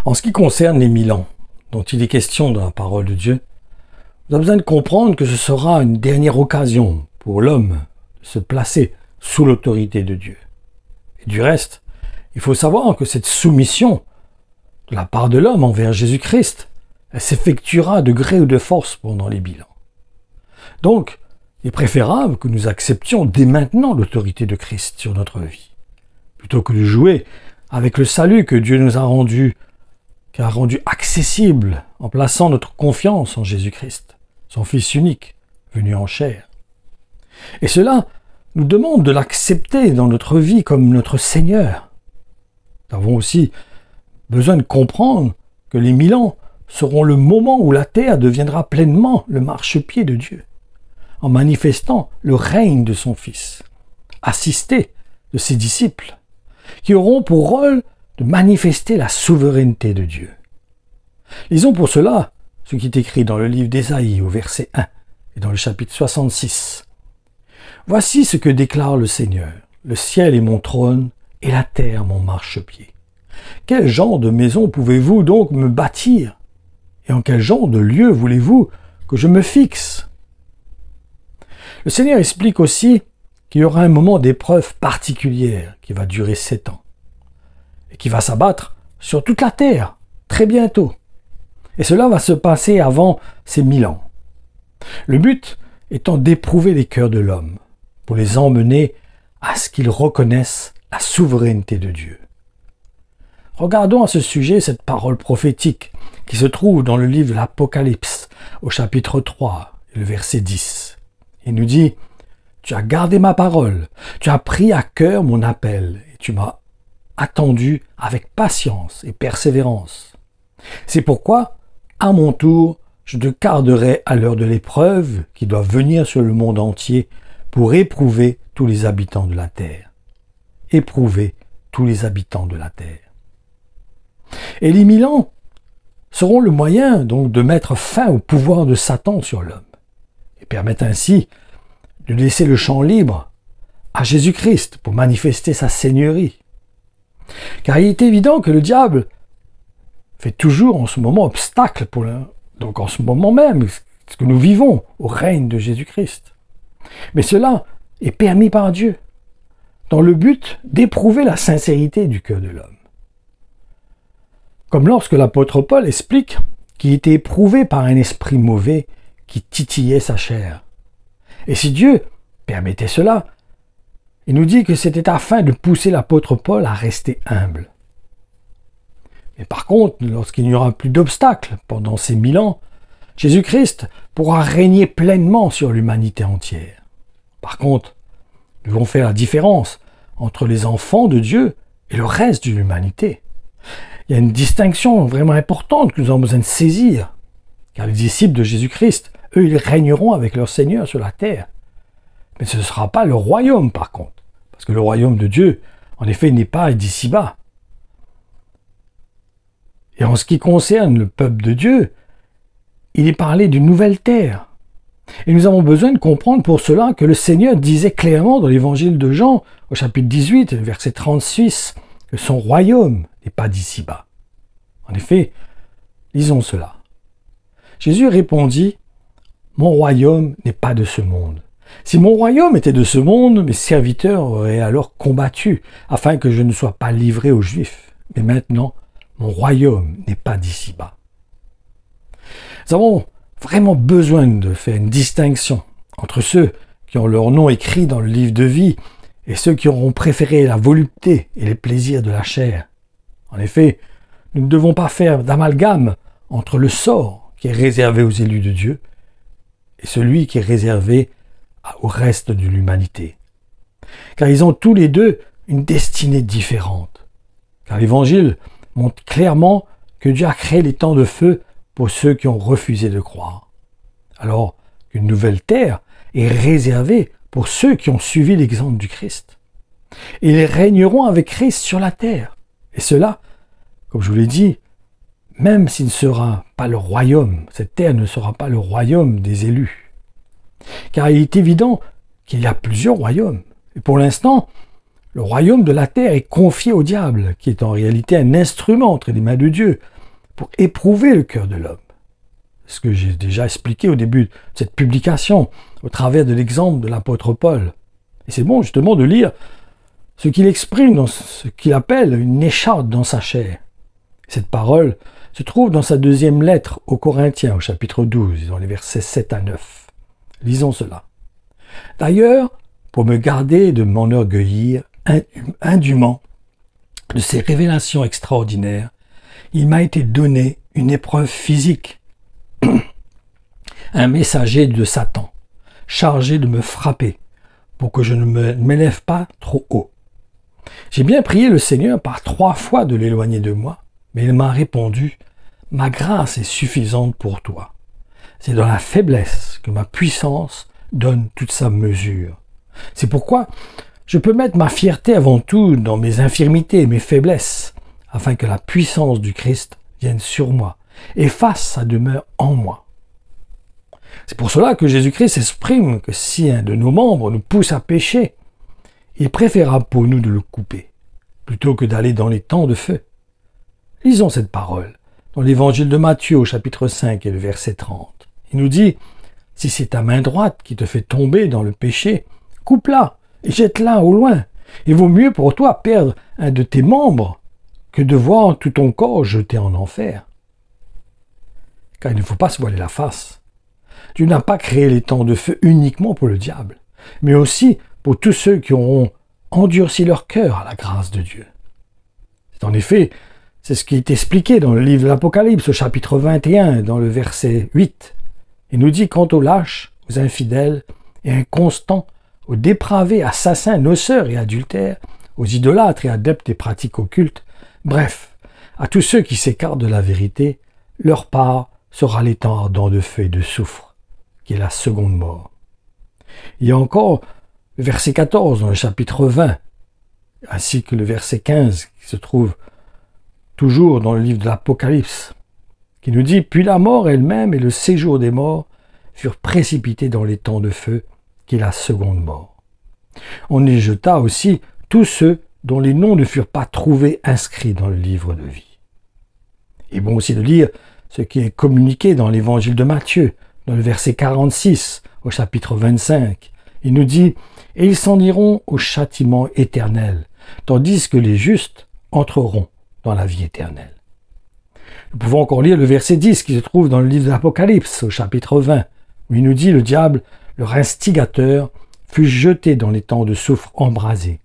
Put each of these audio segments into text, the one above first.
En ce qui concerne les 1000 ans, dont il est question dans la parole de Dieu, vous avez besoin de comprendre que ce sera une dernière occasion pour l'homme de se placer sous l'autorité de Dieu. Et du reste, il faut savoir que cette soumission de la part de l'homme envers Jésus-Christ, elle s'effectuera de gré ou de force pendant les 1000 ans. Donc, il est préférable que nous acceptions dès maintenant l'autorité de Christ sur notre vie, plutôt que de jouer avec le salut que Dieu nous a rendu accessible en plaçant notre confiance en Jésus-Christ, son Fils unique, venu en chair. Et cela nous demande de l'accepter dans notre vie comme notre Seigneur. Nous avons aussi besoin de comprendre que les 1000 ans seront le moment où la terre deviendra pleinement le marchepied de Dieu, en manifestant le règne de son Fils, assisté de ses disciples, qui auront pour rôle de manifester la souveraineté de Dieu. Lisons pour cela ce qui est écrit dans le livre d'Ésaïe au verset 1 et dans le chapitre 66. « Voici ce que déclare le Seigneur. Le ciel est mon trône et la terre mon marchepied. Quel genre de maison pouvez-vous donc me bâtir? Et en quel genre de lieu voulez-vous que je me fixe ?» Le Seigneur explique aussi qu'il y aura un moment d'épreuve particulière qui va durer 7 ans et qui va s'abattre sur toute la terre très bientôt. Et cela va se passer avant ces 1000 ans. Le but étant d'éprouver les cœurs de l'homme pour les emmener à ce qu'ils reconnaissent la souveraineté de Dieu. Regardons à ce sujet cette parole prophétique qui se trouve dans le livre de l'Apocalypse au chapitre 3, le verset 10. Il nous dit « Tu as gardé ma parole, tu as pris à cœur mon appel et tu m'as attendu avec patience et persévérance. C'est pourquoi, à mon tour, je te garderai à l'heure de l'épreuve qui doit venir sur le monde entier pour éprouver tous les habitants de la terre. » Éprouver tous les habitants de la terre. Et les 1000 ans seront le moyen donc de mettre fin au pouvoir de Satan sur l'homme et permettent ainsi de laisser le champ libre à Jésus-Christ pour manifester sa seigneurie. Car il est évident que le diable fait toujours en ce moment obstacle donc en ce moment même, ce que nous vivons au règne de Jésus-Christ. Mais cela est permis par Dieu, dans le but d'éprouver la sincérité du cœur de l'homme. Comme lorsque l'apôtre Paul explique qu'il était éprouvé par un esprit mauvais qui titillait sa chair. Et si Dieu permettait cela, il nous dit que c'était afin de pousser l'apôtre Paul à rester humble. Mais par contre, lorsqu'il n'y aura plus d'obstacles pendant ces 1000 ans, Jésus-Christ pourra régner pleinement sur l'humanité entière. Par contre, nous devons faire la différence entre les enfants de Dieu et le reste de l'humanité. Il y a une distinction vraiment importante que nous avons besoin de saisir, car les disciples de Jésus-Christ, eux, ils régneront avec leur Seigneur sur la terre. Mais ce ne sera pas le royaume, par contre, parce que le royaume de Dieu, en effet, n'est pas d'ici-bas. Et en ce qui concerne le peuple de Dieu, il est parlé d'une nouvelle terre. Et nous avons besoin de comprendre pour cela que le Seigneur disait clairement dans l'évangile de Jean, au chapitre 18, verset 36, que son royaume n'est pas d'ici-bas. En effet, lisons cela. Jésus répondit, « Mon royaume n'est pas de ce monde. Si mon royaume était de ce monde, mes serviteurs auraient alors combattu, afin que je ne sois pas livré aux Juifs. Mais maintenant, mon royaume n'est pas d'ici-bas. » Nous avons vraiment besoin de faire une distinction entre ceux qui ont leur nom écrit dans le livre de vie et ceux qui auront préféré la volupté et les plaisirs de la chair. En effet, nous ne devons pas faire d'amalgame entre le sort qui est réservé aux élus de Dieu et celui qui est réservé au reste de l'humanité. Car ils ont tous les deux une destinée différente. Car l'Évangile montre clairement que Dieu a créé les temps de feu pour ceux qui ont refusé de croire. Alors qu'une nouvelle terre est réservée pour ceux qui ont suivi l'exemple du Christ. Et ils régneront avec Christ sur la terre. Et cela, comme je vous l'ai dit, même s'il ne sera pas le royaume, cette terre ne sera pas le royaume des élus. Car il est évident qu'il y a plusieurs royaumes. Et pour l'instant, le royaume de la terre est confié au diable, qui est en réalité un instrument entre les mains de Dieu, pour éprouver le cœur de l'homme. Ce que j'ai déjà expliqué au début de cette publication, au travers de l'exemple de l'apôtre Paul. Et c'est bon justement de lire ce qu'il exprime dans ce qu'il appelle une écharpe dans sa chair. Cette parole se trouve dans sa deuxième lettre aux Corinthiens, au chapitre 12, dans les versets 7 à 9. Lisons cela. D'ailleurs, pour me garder de m'enorgueillir indûment de ces révélations extraordinaires, il m'a été donné une épreuve physique, un messager de Satan, chargé de me frapper, pour que je ne m'élève pas trop haut. J'ai bien prié le Seigneur par 3 fois de l'éloigner de moi, mais il m'a répondu, « Ma grâce est suffisante pour toi. C'est dans la faiblesse que ma puissance donne toute sa mesure. C'est pourquoi je peux mettre ma fierté avant tout dans mes infirmités et mes faiblesses, afin que la puissance du Christ vienne sur moi et fasse sa demeure en moi. » C'est pour cela que Jésus-Christ exprime que si un de nos membres nous pousse à pécher, il est préférable pour nous de le couper, plutôt que d'aller dans les temps de feu. Lisons cette parole dans l'évangile de Matthieu au chapitre 5 et le verset 30. Il nous dit, « Si c'est ta main droite qui te fait tomber dans le péché, coupe-la et jette-la au loin. Il vaut mieux pour toi perdre un de tes membres que de voir tout ton corps jeté en enfer. » Car il ne faut pas se voiler la face. Dieu n'a pas créé les temps de feu uniquement pour le diable, mais aussi pour tous ceux qui auront endurci leur cœur à la grâce de Dieu. C'est ce qui est expliqué dans le livre de l'Apocalypse, au chapitre 21, dans le verset 8. Il nous dit, quant aux lâches, aux infidèles et inconstants, aux dépravés, assassins, noceurs et adultères, aux idolâtres et adeptes des pratiques occultes, bref, à tous ceux qui s'écartent de la vérité, leur part sera l'étang ardent de feu et de soufre, qui est la seconde mort. Il y a encore le verset 14 dans le chapitre 20, ainsi que le verset 15 qui se trouve toujours dans le livre de l'Apocalypse, qui nous dit « Puis la mort elle-même et le séjour des morts furent précipités dans les temps de feu, qui est la seconde mort. On y jeta aussi tous ceux dont les noms ne furent pas trouvés inscrits dans le livre de vie. » Il est bon aussi de lire ce qui est communiqué dans l'évangile de Matthieu, dans le verset 46 au chapitre 25. Il nous dit « Et ils s'en iront au châtiment éternel, tandis que les justes entreront dans la vie éternelle. » Nous pouvons encore lire le verset 10 qui se trouve dans le livre de l'Apocalypse, au chapitre 20, où il nous dit « Le diable, leur instigateur, fut jeté dans les temps de soufre embrasé,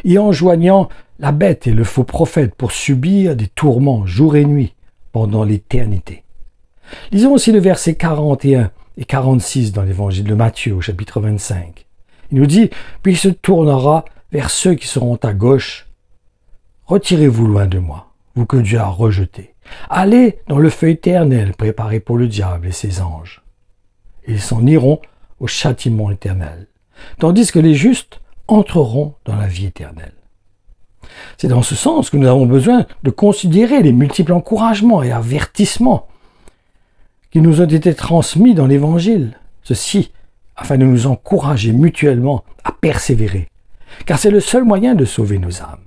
y enjoignant la bête et le faux prophète pour subir des tourments jour et nuit pendant l'éternité. » Lisons aussi le verset 41 et 46 dans l'évangile de Matthieu, au chapitre 25. Il nous dit « Puis il se tournera vers ceux qui seront à gauche. Retirez-vous loin de moi, vous que Dieu a rejetés. Allez dans le feu éternel préparé pour le diable et ses anges. Et ils s'en iront au châtiment éternel, tandis que les justes entreront dans la vie éternelle. » C'est dans ce sens que nous avons besoin de considérer les multiples encouragements et avertissements qui nous ont été transmis dans l'Évangile. Ceci afin de nous encourager mutuellement à persévérer, car c'est le seul moyen de sauver nos âmes.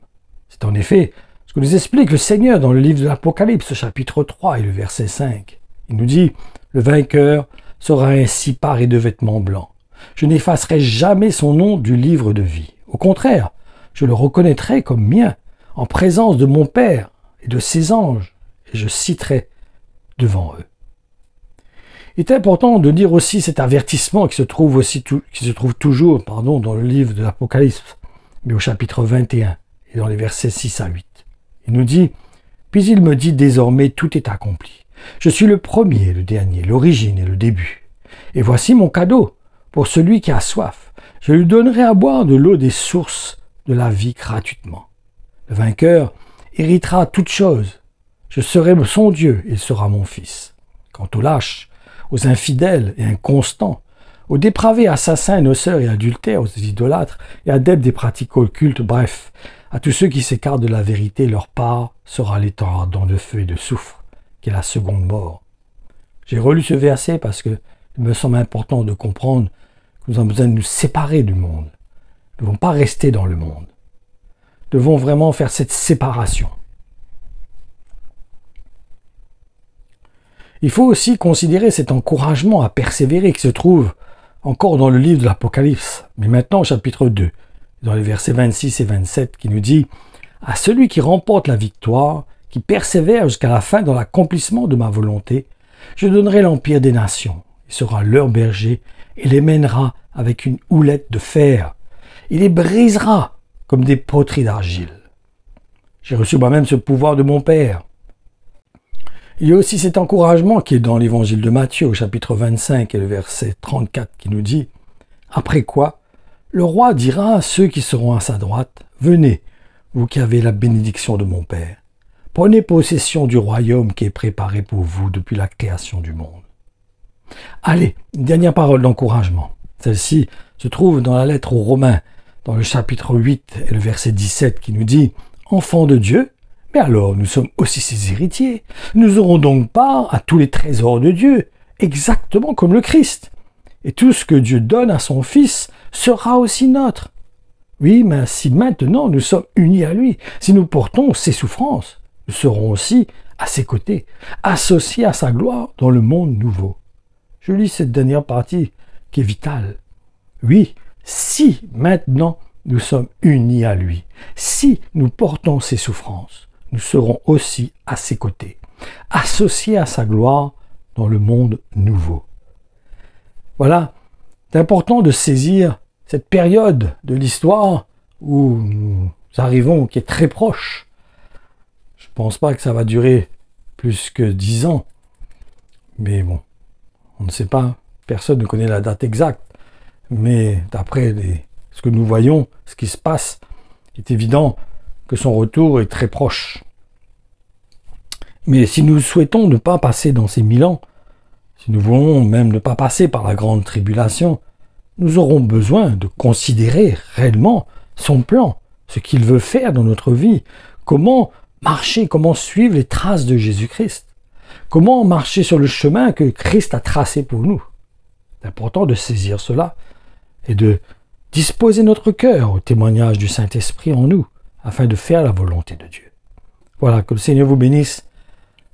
C'est en effet ce que nous explique le Seigneur dans le livre de l'Apocalypse, chapitre 3 et le verset 5. Il nous dit « Le vainqueur sera ainsi paré de vêtements blancs. Je n'effacerai jamais son nom du livre de vie. Au contraire, je le reconnaîtrai comme mien, en présence de mon Père et de ses anges, et je citerai devant eux. » Il est important de dire aussi cet avertissement qui se trouve toujours dans le livre de l'Apocalypse, mais au chapitre 21 et dans les versets 6 à 8. Il nous dit « Puis il me dit désormais tout est accompli. Je suis le premier, le dernier, l'origine et le début. Et voici mon cadeau pour celui qui a soif. Je lui donnerai à boire de l'eau des sources de la vie gratuitement. Le vainqueur héritera toutes choses. Je serai son Dieu, il sera mon fils. Quant aux lâches, aux infidèles et inconstants, aux dépravés, assassins, noceurs et adultères, aux idolâtres et adeptes des pratiques occultes, bref, à tous ceux qui s'écartent de la vérité, leur part sera l'étang ardent de feu et de soufre, qui est la seconde mort. J'ai relu ce verset parce que il me semble important de comprendre que nous avons besoin de nous séparer du monde. Nous ne devons pas rester dans le monde. Nous devons vraiment faire cette séparation. Il faut aussi considérer cet encouragement à persévérer qui se trouve encore dans le livre de l'Apocalypse, mais maintenant au chapitre 2, dans les versets 26 et 27, qui nous dit « À celui qui remporte la victoire, qui persévère jusqu'à la fin dans l'accomplissement de ma volonté, je donnerai l'empire des nations. Il sera leur berger et les mènera avec une houlette de fer. Il les brisera comme des poteries d'argile. J'ai reçu moi-même ce pouvoir de mon Père. » Il y a aussi cet encouragement qui est dans l'évangile de Matthieu, au chapitre 25 et le verset 34, qui nous dit « Après quoi, le roi dira à ceux qui seront à sa droite, « Venez, vous qui avez la bénédiction de mon Père, prenez possession du royaume qui est préparé pour vous depuis la création du monde. » Allez, une dernière parole d'encouragement. Celle-ci se trouve dans la lettre aux Romains, dans le chapitre 8 et le verset 17, qui nous dit « Enfants de Dieu, mais alors nous sommes aussi ses héritiers. Nous aurons donc part à tous les trésors de Dieu, exactement comme le Christ. Et tout ce que Dieu donne à son Fils sera aussi nôtre. Oui, mais si maintenant nous sommes unis à lui, si nous portons ses souffrances, nous serons aussi à ses côtés, associés à sa gloire dans le monde nouveau. » Je lis cette dernière partie qui est vitale. Oui, si maintenant nous sommes unis à lui, si nous portons ses souffrances, nous serons aussi à ses côtés, associés à sa gloire dans le monde nouveau. Voilà, c'est important de saisir cette période de l'histoire où nous arrivons, qui est très proche. Je ne pense pas que ça va durer plus que 10 ans, mais bon, on ne sait pas, personne ne connaît la date exacte, mais d'après ce que nous voyons, ce qui se passe, il est évident que son retour est très proche. Mais si nous souhaitons ne pas passer dans ces 1000 ans, si nous voulons même ne pas passer par la grande tribulation, nous aurons besoin de considérer réellement son plan, ce qu'il veut faire dans notre vie, comment marcher, comment suivre les traces de Jésus-Christ, comment marcher sur le chemin que Christ a tracé pour nous. C'est important de saisir cela et de disposer notre cœur au témoignage du Saint-Esprit en nous, afin de faire la volonté de Dieu. Voilà, que le Seigneur vous bénisse,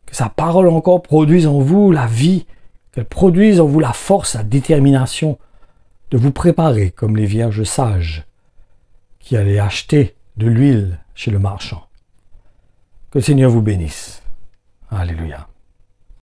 que sa parole encore produise en vous la vie, qu'elle produise en vous la force, la détermination de vous préparer comme les vierges sages qui allaient acheter de l'huile chez le marchand. Que le Seigneur vous bénisse. Alléluia.